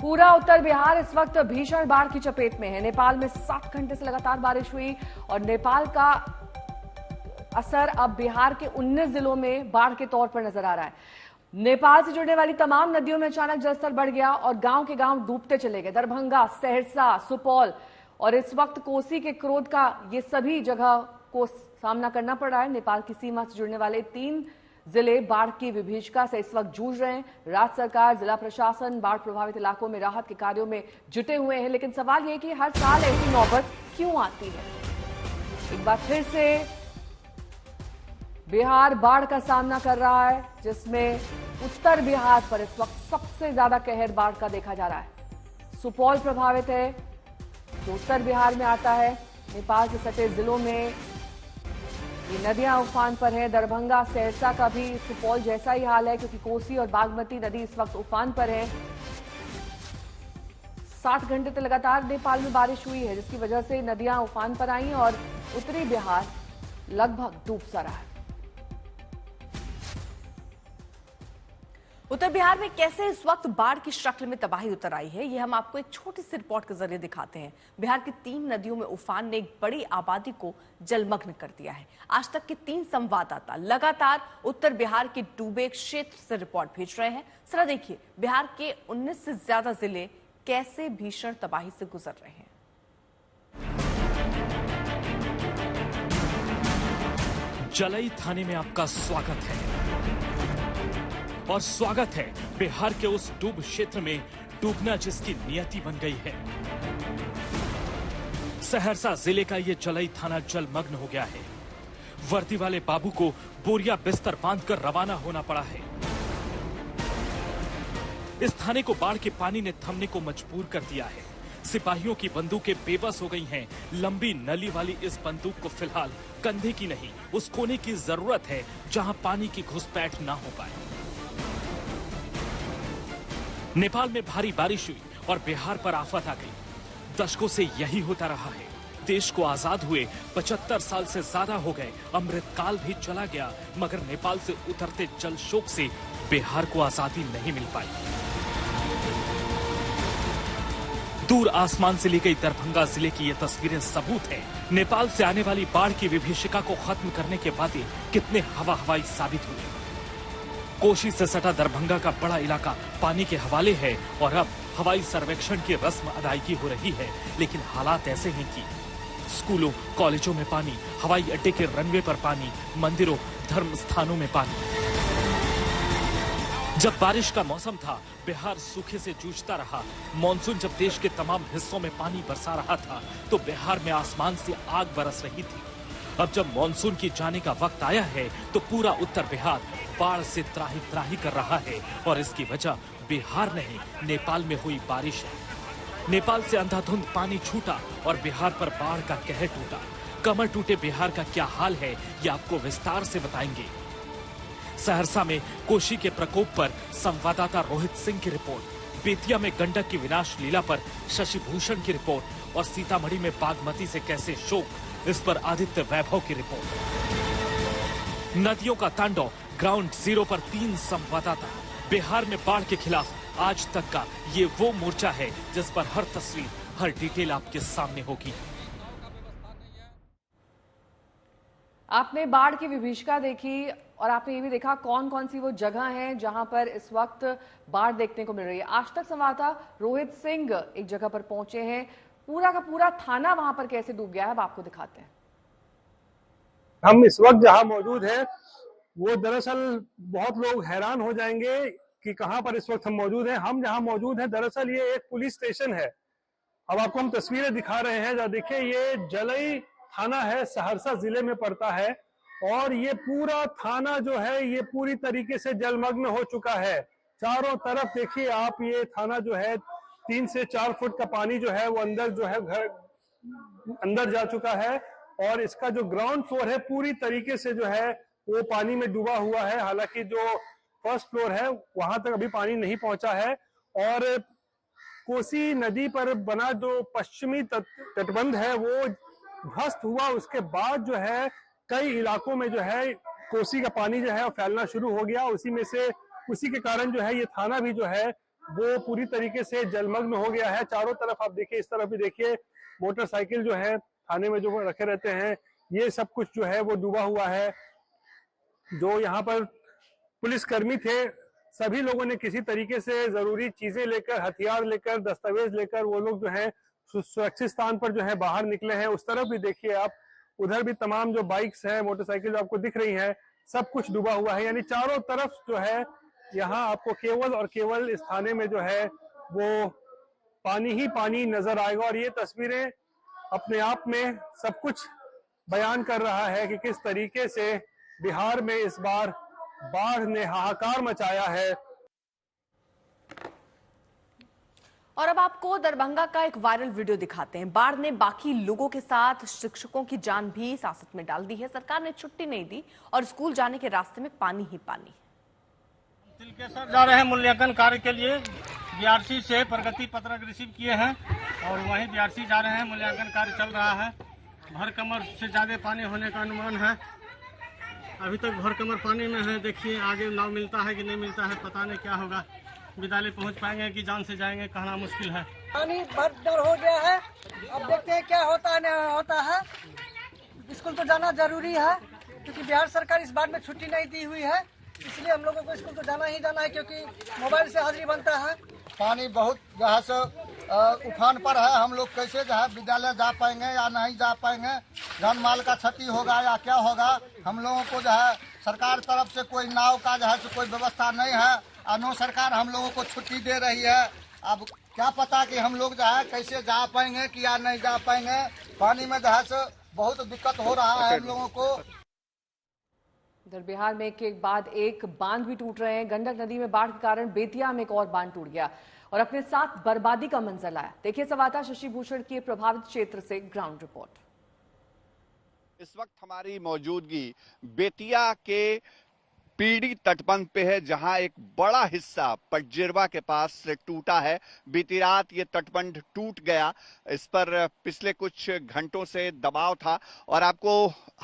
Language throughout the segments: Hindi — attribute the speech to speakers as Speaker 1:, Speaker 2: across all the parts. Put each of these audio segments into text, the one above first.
Speaker 1: पूरा उत्तर बिहार इस वक्त भीषण बाढ़ की चपेट में है। नेपाल में 7 घंटे से लगातार बारिश हुई और नेपाल का असर अब बिहार के 19 जिलों में बाढ़ के तौर पर नजर आ रहा है। नेपाल से जुड़ने वाली तमाम नदियों में अचानक जलस्तर बढ़ गया और गांव के गांव डूबते चले गए। दरभंगा, सहरसा, सुपौल और इस वक्त कोसी के क्रोध का ये सभी जगह को सामना करना पड़ रहा है। नेपाल की सीमा से जुड़ने वाले 3 जिले बाढ़ की विभीषिका से इस वक्त जूझ रहे हैं। राज्य सरकार, जिला प्रशासन बाढ़ प्रभावित इलाकों में राहत के कार्यों में जुटे हुए हैं, लेकिन सवाल यह कि हर साल ऐसी नौबत क्यों आती है। एक बार फिर से बिहार बाढ़ का सामना कर रहा है, जिसमें उत्तर बिहार पर इस वक्त सबसे ज्यादा कहर बाढ़ का देखा जा रहा है। सुपौल प्रभावित है, जो उत्तर बिहार में आता है। नेपाल से सटे जिलों में ये नदियां उफान पर है। दरभंगा, सहरसा का भी सुपौल जैसा ही हाल है, क्योंकि कोसी और बागमती नदी इस वक्त उफान पर है। 7 घंटे तक लगातार नेपाल में बारिश हुई है, जिसकी वजह से नदियां उफान पर आई और उत्तरी बिहार लगभग डूब सा रहा है।
Speaker 2: उत्तर बिहार में कैसे इस वक्त बाढ़ की शक्ल में तबाही उतर आई है, ये हम आपको एक छोटी सी रिपोर्ट के जरिए दिखाते हैं। बिहार की 3 नदियों में उफान ने एक बड़ी आबादी को जलमग्न कर दिया है। आज तक के 3 संवाददाता लगातार उत्तर बिहार के डूबे क्षेत्र से रिपोर्ट भेज रहे हैं। जरा देखिए बिहार के 19 से ज्यादा जिले कैसे भीषण तबाही से गुजर रहे हैं।
Speaker 3: जलई थाने में आपका स्वागत है और स्वागत है बिहार के उस डूब क्षेत्र में डूबना जिसकी नियति बन गई है। सहरसा जिले का ये जलई थाना जलमग्न हो गया है। वर्दी वाले बाबू को बोरिया बिस्तर बांधकर रवाना होना पड़ा है। इस थाने को बाढ़ के पानी ने थमने को मजबूर कर दिया है। सिपाहियों की बंदूकें बेबस हो गई हैं। लंबी नली वाली इस बंदूक को फिलहाल कंधे की नहीं, उस कोने की जरूरत है जहां पानी की घुसपैठ ना हो पाए। नेपाल में भारी बारिश हुई और बिहार पर आफत आ गई। दशकों से यही होता रहा है। देश को आजाद हुए 75 साल से ज्यादा हो गए, अमृतकाल भी चला गया, मगर नेपाल से उतरते जल शोक से बिहार को आजादी नहीं मिल पाई। दूर आसमान से ली गई दरभंगा जिले की ये तस्वीरें सबूत है नेपाल से आने वाली बाढ़ की विभीषिका को खत्म करने के वादे कितने हवाई साबित हुए। कोशी से सटा दरभंगा का बड़ा इलाका पानी के हवाले है और अब हवाई सर्वेक्षण की रस्म अदायगी हो रही है, लेकिन हालात ऐसे हैं कि स्कूलों, कॉलेजों में पानी, हवाई अड्डे के रनवे पर पानी, मंदिरों, धर्म स्थानों में पानी। जब बारिश का मौसम था, बिहार सूखे से जूझता रहा। मॉनसून जब देश के तमाम हिस्सों में पानी बरसा रहा था, तो बिहार में आसमान से आग बरस रही थी। अब जब मॉनसून की जाने का वक्त आया है, तो पूरा उत्तर बिहार बाढ़ से त्राही त्राही कर रहा है और इसकी वजह बिहार नहीं, नेपाल में हुई बारिश है। नेपाल से अंधाधुंध पानी छूटा और बिहार पर बाढ़ का कहर टूटा। कमर टूटे बिहार का क्या हाल है, ये आपको विस्तार से बताएंगे। सहरसा में कोशी के प्रकोप पर संवाददाता रोहित सिंह की रिपोर्ट, बेतिया में गंडक की विनाश लीला पर शशि भूषण की रिपोर्ट और सीतामढ़ी में बागमती से कैसे शोक, इस पर आदित्य वैभव की रिपोर्ट। नदियों का तांडव, ग्राउंड जीरो पर 3 संवाददाता। बिहार में बाढ़ के खिलाफ आज तक का ये वो मोर्चा है जिस पर हर तस्वीर, हर डिटेल आपके सामने होगी।
Speaker 1: आपने बाढ़ की विभीषिका देखी और आपने ये भी देखा कौन कौन सी वो जगह हैं जहां पर इस वक्त बाढ़ देखने को मिल रही है। आज तक संवाददाता रोहित सिंह एक जगह पर पहुंचे हैं। पूरा का पूरा थाना वहां पर कैसे डूब गया है, अब आपको दिखाते हैं।
Speaker 4: हम इस वक्त जहां मौजूद हैं, वो दरअसल बहुत लोग हैरान हो जाएंगे कि कहां पर इस वक्त हम मौजूद हैं। हम जहां मौजूद हैं, दरअसल ये एक पुलिस स्टेशन है। अब आपको हम तस्वीरें दिखा रहे हैं, जरा देखिए, ये जलई थाना है, सहरसा जिले में पड़ता है और ये पूरा थाना जो है ये पूरी तरीके से जलमग्न हो चुका है। चारों तरफ देखिए आप, ये थाना जो है 3 से 4 फुट का पानी जो है वो अंदर जो है घर अंदर जा चुका है और इसका जो ग्राउंड फ्लोर है पूरी तरीके से जो है वो पानी में डूबा हुआ है। हालांकि जो फर्स्ट फ्लोर है वहां तक अभी पानी नहीं पहुंचा है और कोसी नदी पर बना जो पश्चिमी तटबंध है वो ध्वस्त हुआ। उसके बाद जो है कई इलाकों में जो है कोसी का पानी जो है फैलना शुरू हो गया। उसी में से उसी के कारण जो है ये थाना भी जो है वो पूरी तरीके से जलमग्न हो गया है। चारों तरफ आप देखिए, इस तरफ भी देखिए, मोटरसाइकिल जो है थाने में जो रखे रहते हैं, ये सब कुछ जो है वो डूबा हुआ है। जो यहाँ पर पुलिसकर्मी थे, सभी लोगों ने किसी तरीके से जरूरी चीजें लेकर, हथियार लेकर, दस्तावेज लेकर वो लोग जो है सुरक्षित स्थान पर जो है बाहर निकले हैं। उस तरफ भी देखिए आप, उधर भी तमाम जो बाइक्स हैं, मोटरसाइकिल जो आपको दिख रही हैं, सब कुछ डूबा हुआ है। यानी चारों तरफ जो है यहाँ आपको केवल और केवल इस थाने में जो है वो पानी ही पानी नजर आएगा। और ये तस्वीरें अपने आप में सब कुछ बयान कर रहा है कि किस तरीके से बिहार में इस बार बाढ़ ने हाहाकार मचाया है।
Speaker 2: और अब आपको दरभंगा का एक वायरल वीडियो दिखाते हैं। बाढ़ ने बाकी लोगों के साथ शिक्षकों की जान भी सासत में डाल दी है। सरकार ने छुट्टी नहीं दी और स्कूल जाने के रास्ते में पानी ही पानी।
Speaker 5: तिलकेश्वर जा रहे हैं मूल्यांकन कार्य के लिए। बीआरसी से प्रगति पत्रक रिसीव किए हैं और वहीं बीआरसी जा रहे हैं। मूल्यांकन कार्य चल रहा है। भर कमर से ज्यादा पानी होने का अनुमान है। अभी तक भर कमर पानी में है। देखिए आगे नाव मिलता है कि नहीं मिलता है, पता नहीं क्या होगा। विद्यालय पहुंच पाएंगे कि जान से जाएंगे, कहना मुश्किल है।
Speaker 6: पानी भर डर हो गया है। अब देखते हैं क्या होता है नहीं होता है। स्कूल तो जाना जरूरी है क्योंकि बिहार सरकार इस बार में छुट्टी नहीं दी हुई है, इसलिए हम लोगों को स्कूल तो जाना ही जाना है क्योंकि मोबाइल से हाजिरी बनता है।
Speaker 7: पानी बहुत जो है सो उफान पर है। हम लोग कैसे जो है विद्यालय जा पाएंगे या नहीं जा पाएंगे, जान माल का क्षति होगा या क्या होगा। हम लोगों को जो है सरकार तरफ से कोई नाव का जो है सो कोई व्यवस्था नहीं है। अनु सरकार हम लोगों को छुट्टी दे रही है। अब क्या पता कि हम लोग जो है कैसे जा पाएंगे कि या नहीं जा पाएंगे। पानी में जो है सो बहुत दिक्कत हो रहा है हम लोगों को।
Speaker 1: इधर बिहार में एक के बाद एक बांध भी टूट रहे हैं। गंडक नदी में बाढ़ के कारण बेतिया में एक और बांध टूट गया और अपने साथ बर्बादी का मंजर लाया। देखिए संवाददाता शशि भूषण की प्रभावित क्षेत्र से ग्राउंड रिपोर्ट।
Speaker 8: इस वक्त हमारी मौजूदगी बेतिया के पीड़ी तटबंध पे है, जहां एक बड़ा हिस्सा पटजिरवा के पास से टूटा है। बीती रात ये तटबंध टूट गया। इस पर पिछले कुछ घंटों से दबाव था और आपको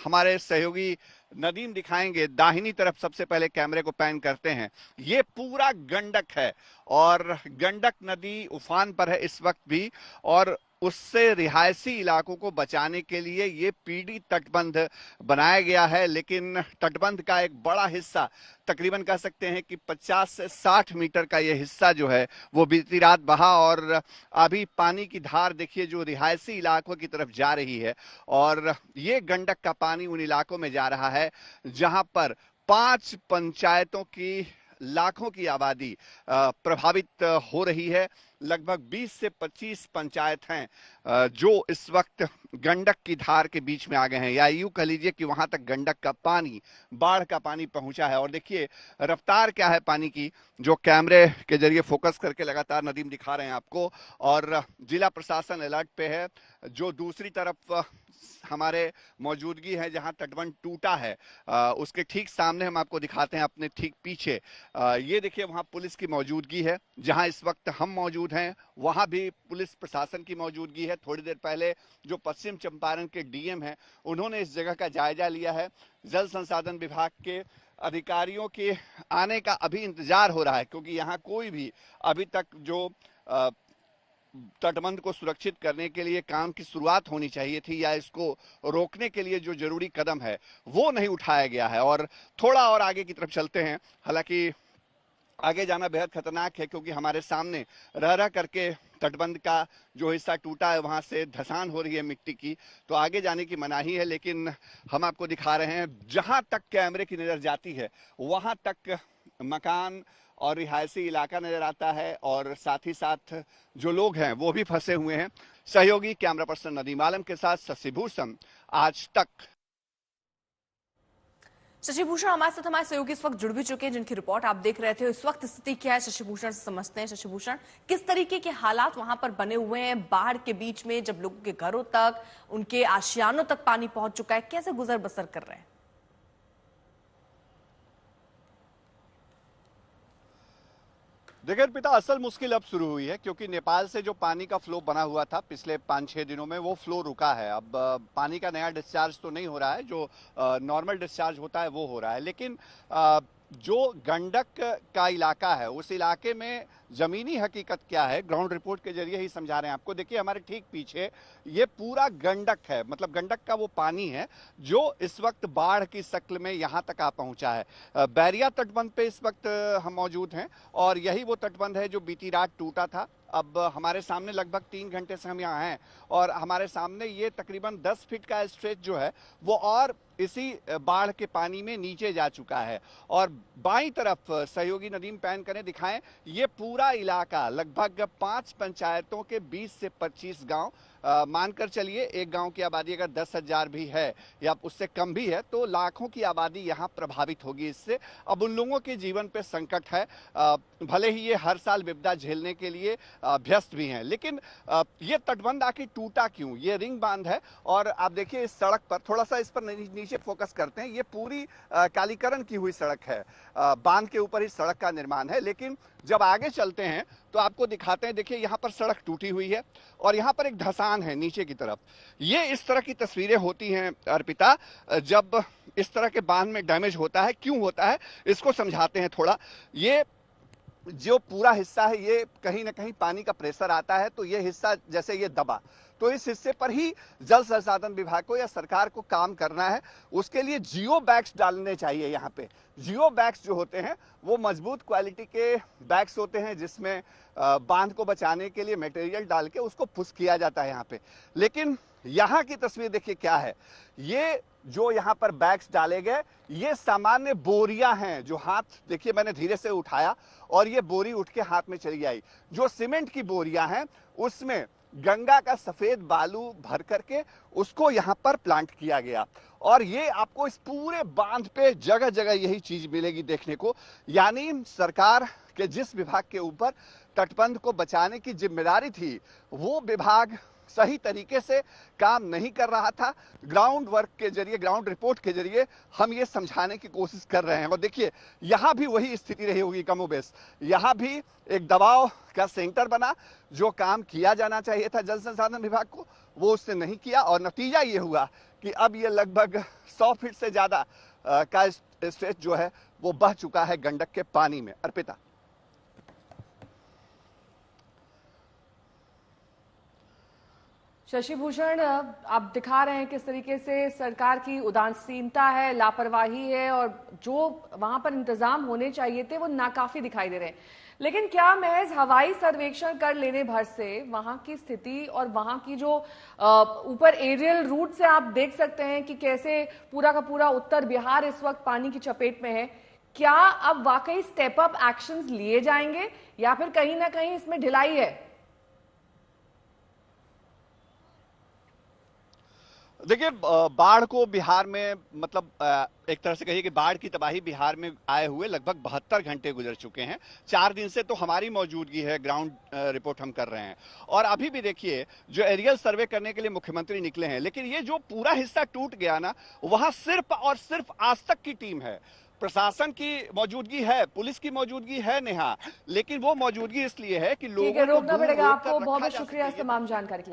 Speaker 8: हमारे सहयोगी नदीम दिखाएंगे। दाहिनी तरफ सबसे पहले कैमरे को पैन करते हैं। ये पूरा गंडक है और गंडक नदी उफान पर है इस वक्त भी, और उससे रिहायशी इलाकों को बचाने के लिए ये पीड़ी तटबंध बनाया गया है। लेकिन तटबंध का एक बड़ा हिस्सा, तकरीबन कह सकते हैं कि 50 से 60 मीटर का ये हिस्सा जो है वो बीती रात बहा और अभी पानी की धार देखिए जो रिहायशी इलाकों की तरफ जा रही है। और ये गंडक का पानी उन इलाकों में जा रहा है जहां पर 5 पंचायतों की लाखों की आबादी प्रभावित हो रही है। लगभग 20 से 25 पंचायत हैं जो इस वक्त गंडक की धार के बीच में आ गए हैं, या यूं कह लीजिए कि वहां तक गंडक का पानी, बाढ़ का पानी पहुंचा है। और देखिए रफ्तार क्या है पानी की, जो कैमरे के जरिए फोकस करके लगातार नदीम दिखा रहे हैं आपको। और जिला प्रशासन अलर्ट पे है। जो दूसरी तरफ हमारे मौजूदगी है जहां तटबंध टूटा है, उसके ठीक सामने हम आपको दिखाते हैं, अपने ठीक पीछे ये देखिए वहां पुलिस की मौजूदगी है। जहां इस वक्त हम मौजूद हैं वहां भी पुलिस प्रशासन की मौजूदगी है। थोड़ी देर पहले जो पश्चिम चंपारण के डीएम हैं उन्होंने इस जगह का जायजा लिया है। जल संसाधन विभाग के अधिकारियों के आने का अभी इंतजार हो रहा है, क्योंकि यहाँ कोई भी अभी तक जो तटबंध को सुरक्षित करने के लिए काम की शुरुआत होनी चाहिए थी या इसको रोकने के लिए जो जरूरी कदम है वो नहीं उठाया गया है। और थोड़ा और आगे की तरफ चलते हैं। हालांकि आगे जाना बेहद खतरनाक है क्योंकि हमारे सामने रह रह करके तटबंध का जो हिस्सा टूटा है वहां से धसान हो रही है मिट्टी की, तो आगे जाने की मनाही है। लेकिन हम आपको दिखा रहे हैं जहां तक कैमरे की नजर जाती है वहां तक मकान और रिहायशी इलाका नजर आता है और साथ ही साथ जो लोग हैं वो भी फंसे हुए हैं। सहयोगी कैमरा पर्सन नदीम आलम के साथ शशि भूषण, आज तक।
Speaker 2: शशि भूषण हमारे साथ, हमारे सहयोगी इस वक्त जुड़ भी चुके हैं जिनकी रिपोर्ट आप देख रहे थे। इस वक्त स्थिति क्या है शशि भूषण से समझते हैं। शशि भूषण, किस तरीके के हालात वहां पर बने हुए हैं बाढ़ के बीच में, जब लोगों के घरों तक, उनके आशियानों तक पानी पहुंच चुका है, कैसे गुजर बसर कर रहे हैं?
Speaker 8: देखिए पिता, असल मुश्किल अब शुरू हुई है क्योंकि नेपाल से जो पानी का फ्लो बना हुआ था पिछले 5-6 दिनों में वो फ्लो रुका है। अब पानी का नया डिस्चार्ज तो नहीं हो रहा है, जो नॉर्मल डिस्चार्ज होता है वो हो रहा है। लेकिन जो गंडक का इलाका है उस इलाके में जमीनी हकीकत क्या है, ग्राउंड रिपोर्ट के जरिए ही समझा रहे हैं आपको। देखिए हमारे ठीक पीछे ये पूरा गंडक है, मतलब गंडक का वो पानी है जो इस वक्त बाढ़ की शक्ल में यहाँ तक आ पहुंचा है। बैरिया तटबंध पे इस वक्त हम मौजूद हैं और यही वो तटबंध है जो बीती रात टूटा था। अब हमारे सामने लगभग 3 घंटे से हम यहाँ हैं और हमारे सामने ये तकरीबन 10 फीट का स्ट्रेच जो है वो और इसी बाढ़ के पानी में नीचे जा चुका है। और बाईं तरफ सहयोगी नदीम पैन करें, दिखाएं, ये पूरा इलाका लगभग 5 पंचायतों के 20 से 25 गांव, मानकर चलिए एक गांव की आबादी अगर 10,000 भी है या उससे कम भी है तो लाखों की आबादी यहां प्रभावित होगी इससे। अब उन लोगों के जीवन पे संकट है, भले ही ये हर साल विपदा झेलने के लिए अभ्यस्त भी हैं, लेकिन ये तटबंध आखिर टूटा क्यों? ये रिंग बांध है और आप देखिए इस सड़क पर, थोड़ा सा इस पर नीचे फोकस करते हैं, ये पूरी कालीकरण की हुई सड़क है, बांध के ऊपर ही सड़क का निर्माण है। लेकिन जब आगे चलते हैं तो आपको दिखाते हैं, देखिए यहाँ पर सड़क टूटी हुई है और यहाँ पर एक धंसान है नीचे की तरफ। ये इस तरह की तस्वीरें होती हैं अर्पिता जब इस तरह के बांध में डैमेज होता है। क्यों होता है इसको समझाते हैं थोड़ा। ये जो पूरा हिस्सा है ये कहीं ना कहीं पानी का प्रेशर आता है तो ये हिस्सा जैसे ये दबा, तो इस हिस्से पर ही जल संसाधन विभाग को या सरकार को काम करना है। उसके लिए जियो बैग्स डालने चाहिए। यहाँ पे जियो बैग्स जो होते हैं वो मजबूत क्वालिटी के बैग्स होते हैं जिसमें बांध को बचाने के लिए मटेरियल डाल के उसको पुश किया जाता है यहाँ पे। लेकिन यहाँ की तस्वीर देखिए क्या है, ये जो यहाँ पर बैग्स डाले गए ये सामान्य बोरियां हैं जो हाथ, देखिए मैंने धीरे से उठाया और ये बोरी उठ के हाथ में चली आई। जो सीमेंट की बोरियां हैं उसमें गंगा का सफेद बालू भर करके उसको यहाँ पर प्लांट किया गया और ये आपको इस पूरे बांध पे जगह जगह यही चीज मिलेगी देखने को। यानी सरकार के जिस विभाग के ऊपर तटबंध को बचाने की जिम्मेदारी थी वो विभाग सही तरीके से काम नहीं कर रहा था। ग्राउंड वर्क के जरिए, ग्राउंड रिपोर्ट के जरिए हम ये समझाने की कोशिश कर रहे हैं और देखिए यहाँ भी वही स्थिति रही होगी कमोबेश। यहाँ भी एक दबाव का सेंटर बना, जो काम किया जाना चाहिए था जल संसाधन विभाग को वो उससे नहीं किया और नतीजा ये हुआ कि अब ये लगभग 100 फीट से ज्यादा का स्ट्रेच जो है वो बह चुका है गंडक के पानी में। अर्पिता,
Speaker 1: शशि भूषण, आप दिखा रहे हैं किस तरीके से सरकार की उदासीनता है, लापरवाही है और जो वहां पर इंतजाम होने चाहिए थे वो नाकाफी दिखाई दे रहे हैं। लेकिन क्या महज हवाई सर्वेक्षण कर लेने भर से वहां की स्थिति और वहां की जो ऊपर एरियल रूट से आप देख सकते हैं कि कैसे पूरा का पूरा उत्तर बिहार इस वक्त पानी की चपेट में है, क्या अब वाकई स्टेप अप एक्शंस लिए जाएंगे या फिर कहीं ना कहीं इसमें ढिलाई है?
Speaker 8: देखिए बाढ़ को बिहार में, मतलब एक तरह से कहिए कि बाढ़ की तबाही बिहार में आए हुए लगभग 72 घंटे गुजर चुके हैं। 4 दिन से तो हमारी मौजूदगी है, ग्राउंड रिपोर्ट हम कर रहे हैं और अभी भी देखिए जो एरियल सर्वे करने के लिए मुख्यमंत्री निकले हैं, लेकिन ये जो पूरा हिस्सा टूट गया ना वहां सिर्फ और सिर्फ आज तक की टीम है। प्रशासन की मौजूदगी है, पुलिस की मौजूदगी है नेहा, लेकिन वो मौजूदगी इसलिए है कि लोगों को
Speaker 1: रोकना पड़ेगा आपको। बहुत बहुत शुक्रिया इस तमाम जानकारी के लिए।